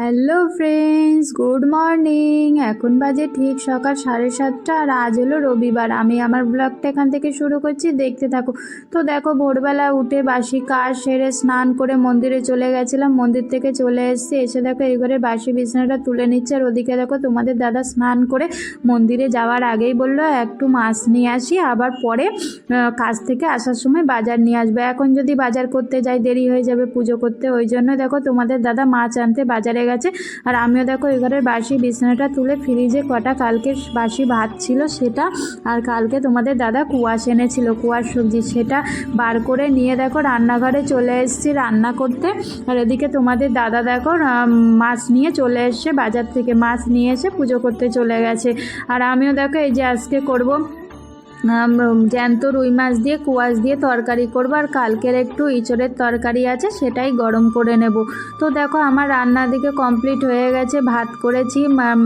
Hello friends, good morning. এখন বাজে ঠিক সকাল 7:30 আর আজ হলো রবিবার। আমি আমার ব্লগটা এখান থেকে শুরু করছি, দেখতে থাকো। তো দেখো, ভোরবেলা উঠে বাসি কাজ সেরে স্নান করে মন্দিরে চলে গেছিলাম। মন্দির থেকে চলে এসেছি, এসে দেখো এই ঘরে বাসি বিছানাটা তুলে নিচ্ছে। আর ওদিকে দেখো তোমাদের দাদা স্নান করে মন্দিরে যাওয়ার আগেই বললো একটু মাছ নিয়ে আসি, আবার পরে কাজ থেকে আসার সময় বাজার নিয়ে আসবে। এখন যদি বাজার করতে যাই দেরি হয়ে যাবে পুজো করতে, ওই জন্য দেখো তোমাদের দাদা মাছ আনতে বাজারে গেছে। আর আমিও দেখো এই ঘরের বাসি বিছানাটা তুলে ফ্রিজে কটা কালকের বাসি ভাত ছিল সেটা, আর কালকে তোমাদের দাদা কুয়াশ এনেছিল, কুয়াশ সবজি, সেটা বার করে নিয়ে দেখো রান্নাঘরে চলে এসেছি রান্না করতে। আর এদিকে তোমাদের দাদা দেখো মাছ নিয়ে চলে এসছে বাজার থেকে, মাছ নিয়ে এসে পুজো করতে চলে গেছে। আর আমিও দেখো এই যে আজকে করব জ্যান্ত রুই মাছ দিয়ে কুয়াশ দিয়ে তরকারি করবো। আর কালকের একটু ইঁচড়ের তরকারি আছে, সেটাই গরম করে নেব। তো দেখো আমার রান্নার দিকে কমপ্লিট হয়ে গেছে। ভাত করেছি,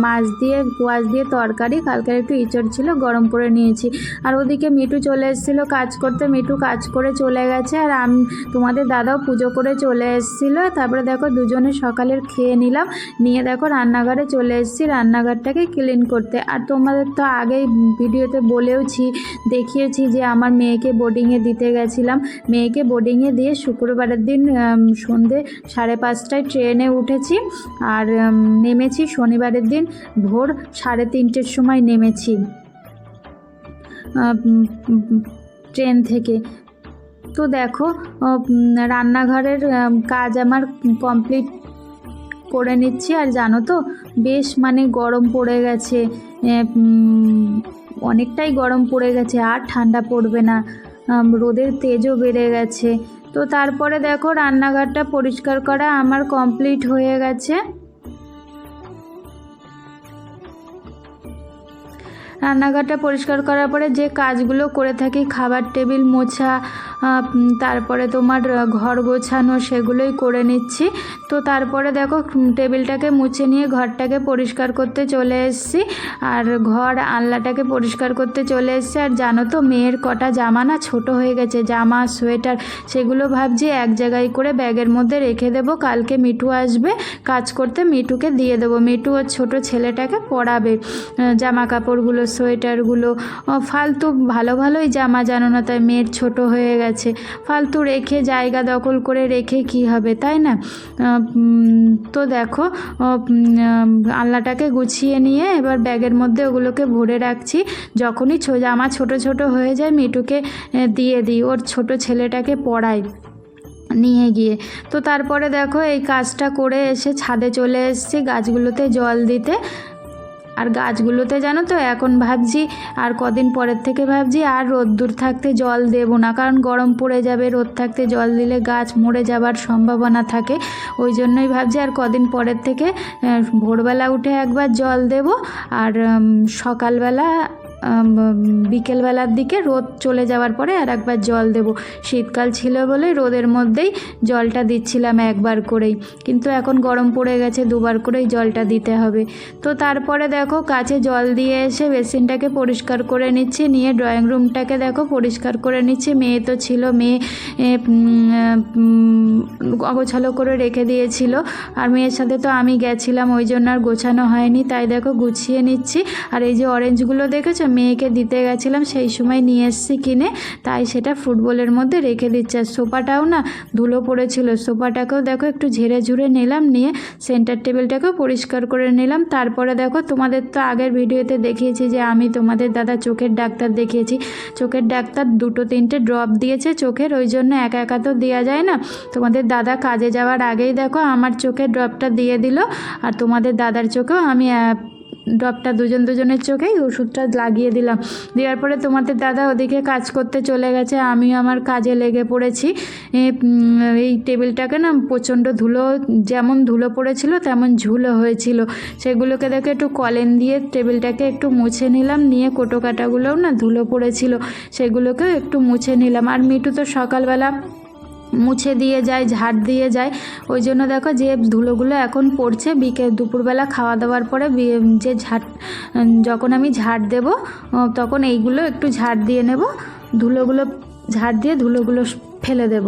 মাছ দিয়ে কুয়াশ দিয়ে তরকারি, কালকের একটু ইঁচড় ছিল গরম করে নিয়েছি। আর ওদিকে মিঠু চলে এসেছিলো কাজ করতে, মিঠু কাজ করে চলে গেছে। আর তোমাদের দাদাও পুজো করে চলে এসেছিলো। তারপরে দেখো দুজনে সকালের খেয়ে নিলাম, নিয়ে দেখো রান্নাঘরে চলে এসেছি রান্নাঘরটাকে ক্লিন করতে। আর তোমাদের তো আগেই ভিডিওতে বলেওছি, দেখিয়েছি যে আমার মেয়েকে বোর্ডিংয়ে দিতে গেছিলাম। মেয়েকে বোর্ডিংয়ে দিয়ে শুক্রবারের দিন সন্ধে 5:30টায় ট্রেনে উঠেছি, আর নেমেছি শনিবারের দিন ভোর 3:30টার সময় নেমেছি ট্রেন থেকে। তো দেখো রান্নাঘরের কাজ আমার কমপ্লিট করে নিচ্ছি। আর জানো তো বেশ গরম পড়ে গেছে, অনেকটাই গরম পড়ে গেছে, আর ঠান্ডা পড়বে না, রোদের তেজও বেড়ে গেছে। তো তারপরে দেখো রান্নাঘরটা পরিষ্কার করা আমার কমপ্লিট হয়ে গেছে। রান্নাঘরটা পরিষ্কার করার পরে যে কাজগুলো করে থাকি, খাবার টেবিল মোছা, তারপরে তোমার ঘর গোছানো, সেগুলোই করে নিচ্ছি। তো তারপরে দেখো টেবিলটাকে মুছে নিয়ে ঘরটাকে পরিষ্কার করতে চলে এসেছি, আর ঘর আনলাটাকে পরিষ্কার করতে চলে এসেছি। আর জানো তো মেয়ের কটা জামা না ছোট হয়ে গেছে, জামা সোয়েটার, সেগুলো ভাবছি এক জায়গায় করে ব্যাগের মধ্যে রেখে দেবো। কালকে মিঠু আসবে কাজ করতে, মিঠুকে দিয়ে দেবো, মিঠু ওর ছোটো ছেলেটাকে পরাবে জামা কাপড়গুলো, সোয়েটারগুলো। ফালতু ভালো ভালোই জামা জানো না, তাই মেয়ের ছোট হয়ে গেছে, ফালতু রেখে জায়গা দখল করে রেখে কি হবে, তাই না? তো দেখো আলনাটাকে গুছিয়ে নিয়ে এবার ব্যাগের মধ্যে ওগুলোকে ভরে রাখছি। যখনই জামা ছোট ছোট হয়ে যায় মিঠুকে দিয়ে দিই, ওর ছোট ছেলেটাকে পড়াই নিয়ে গিয়ে। তো তারপরে দেখো এই কাজটা করে এসে ছাদে চলে এসেছি গাছগুলোতে জল দিতে। আর গাছগুলোতে জানো তো এখন ভাবছি আর কদিন পরের থেকে ভাবছি আর রোদ্দুর থাকতে জল দেব না, কারণ গরম পড়ে যাবে, রোদ থাকতে জল দিলে গাছ মরে যাবার সম্ভাবনা থাকে। ওই জন্যই ভাবছি আর কদিন পরের থেকে ভোরবেলা উঠে একবার জল দেব, আর সকালবেলা বিকেলবেলার দিকে রোদ চলে যাওয়ার পরে আর একবার জল দেব। শীতকাল ছিল বলে রোদের মধ্যেই জলটা দিচ্ছিলাম একবার করেই, কিন্তু এখন গরম পড়ে গেছে, দুবার করেই জলটা দিতে হবে। তো তারপরে দেখো কাছে জল দিয়ে এসে বেসিনটাকে পরিষ্কার করে নিচ্ছি, নিয়ে ড্রয়িং রুমটাকে দেখো পরিষ্কার করে নিচ্ছি। মেয়ে তো ছিল, মেয়ে অগোছালো করে রেখে দিয়েছিল, আর মেয়ের সাথে তো আমি গেছিলাম, ওই জন্য আর গোছানো হয়নি, তাই দেখো গুছিয়ে নিচ্ছি। আর এই যে অরেঞ্জগুলো দেখেছো, মেয়েকে দিতে গেছিলাম সেই সময় নিয়ে এসেছি কিনে, তাই সেটা ফুটবলের মধ্যে রেখে দিচ্ছে। আর সোফাটাও না ধুলো পড়েছিল, সোফাটাকেও দেখো একটু ঝেড়ে ঝুড়ে নিলাম, নিয়ে সেন্টার টেবিলটাকেও পরিষ্কার করে নিলাম। তারপরে দেখো তোমাদের তো আগের ভিডিওতে দেখিয়েছি যে আমি তোমাদের দাদা চোখের ডাক্তার দেখিয়েছি, চোখের ডাক্তার 2-3টে ড্রপ দিয়েছে চোখের, ওই জন্য একা একা তো দেওয়া যায় না। তোমাদের দাদা কাজে যাওয়ার আগেই দেখো আমার চোখের ড্রপটা দিয়ে দিল, আর তোমাদের দাদার চোখেও আমি ড্রপটা দুজনের চোখেই ওষুধটা লাগিয়ে দিলাম। দেওয়ার পরে তোমাদের দাদা ওদিকে কাজ করতে চলে গেছে, আমিও আমার কাজে লেগে পড়েছি। এই টেবিলটাকে না প্রচণ্ড ধুলো, যেমন ধুলো পড়েছিল তেমন ঝুলো হয়েছিল, সেগুলোকে দেখে একটু কলেন দিয়ে টেবিলটাকে একটু মুছে নিলাম, নিয়ে কোটো কাটাগুলোও না ধুলো পড়েছিল, সেগুলোকেও একটু মুছে নিলাম। আর মিঠু তো সকালবেলা মুছে দিয়ে যায়, ঝাড় দিয়ে যায়, ওই জন্য দেখো যে ধুলোগুলো এখন পড়ছে দুপুরবেলা খাওয়া দাওয়ার পরে যে যখন আমি ঝাড় দেব তখন এইগুলো একটু ঝাড় দিয়ে নেব, ধুলোগুলো ঝাড় দিয়ে ধুলোগুলো ফেলে দেব।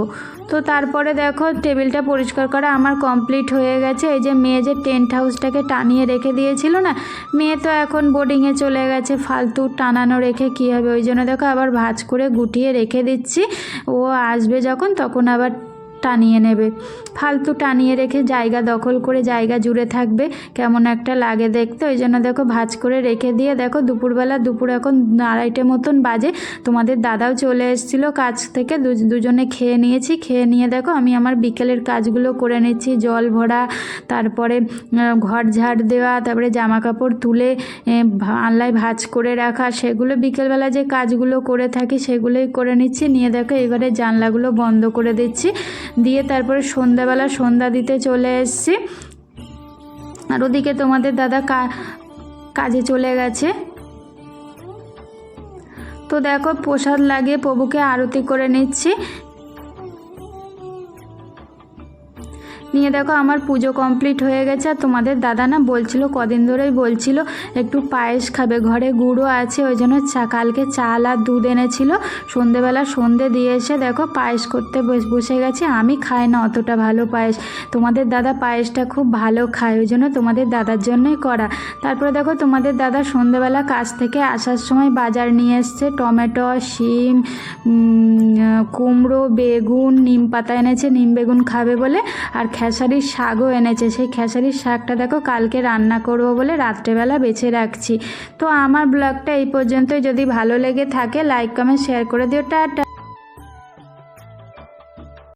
তো তারপরে দেখো টেবিলটা পরিষ্কার করা আমার কমপ্লিট হয়ে গেছে। এই যে মেয়ে যে টেন্ট হাউসটাকে টানিয়ে রেখে দিয়েছিল না, মেয়ে তো এখন বোর্ডিংয়ে চলে গেছে, ফালতু টানানো রেখে কী হবে, ওই জন্য দেখো আবার ভাঁজ করে গুটিয়ে রেখে দিচ্ছি। ও আসবে যখন তখন আবার টানিয়ে নেবে, ফালতু টানিয়ে রেখে জায়গা দখল করে জায়গা জুড়ে থাকবে, কেমন একটা লাগে দেখতে। ওই জন্য দেখো ভাঁজ করে রেখে দিয়ে দেখো দুপুর এখন 2:30 মতন বাজে। তোমাদের দাদাও চলে এসেছিলো কাজ থেকে, দুজনে খেয়ে নিয়েছি। খেয়ে নিয়ে দেখো আমি আমার বিকেলের কাজগুলো করে নিচ্ছি, জল ভরা, তারপরে ঘর ঝাড় দেওয়া, তারপরে জামা কাপড় তুলে আনলায় ভাঁজ করে রাখা, সেগুলো বিকেলবেলা যে কাজগুলো করে থাকি সেগুলোই করে নিচ্ছি। নিয়ে দেখো এবারে জানলাগুলো বন্ধ করে দিচ্ছি, দিয়ে তারপরে সন্ধ্যাবেলা সন্ধ্যা দিতে চলে এসেছি। আর ওদিকে তোমাদের দাদা কাজে চলে গেছে। তো দেখো প্রসাদ লাগিয়ে প্রভুকে আরতি করে নিচ্ছি। নিয়ে দেখো আমার পুজো কমপ্লিট হয়ে গেছে। আর তোমাদের দাদা না বলছিল, কদিন ধরেই বলছিল একটু পায়েস খাবে, ঘরে গুঁড়ো আছে, ওই জন্য কালকে চাল আর দুধ এনেছিল। সন্ধেবেলা সন্ধে দিয়ে এসে দেখো পায়েস করতে বসে গেছে। আমি খাই না অতটা ভালো পায়েস, তোমাদের দাদা পায়েসটা খুব ভালো খায়, ওই জন্য তোমাদের দাদার জন্যই করা। তারপরে দেখো তোমাদের দাদা সন্ধেবেলা কাজ থেকে আসার সময় বাজার নিয়ে এসছে, টমেটো, শিম, কুমড়ো, বেগুন, নিম পাতা এনেছে, নিম বেগুন খাবে বলে। আর খেসারির শাকও এনেছে, সেই খেসারির শাকটা দেখো কালকে রান্না করব বলে রাত্রেবেলা বেছে রাখছি। তো আমার ব্লগটা এই পর্যন্তই। যদি ভালো লেগে থাকে লাইক কমেন্ট শেয়ার করে দিও। টাটা।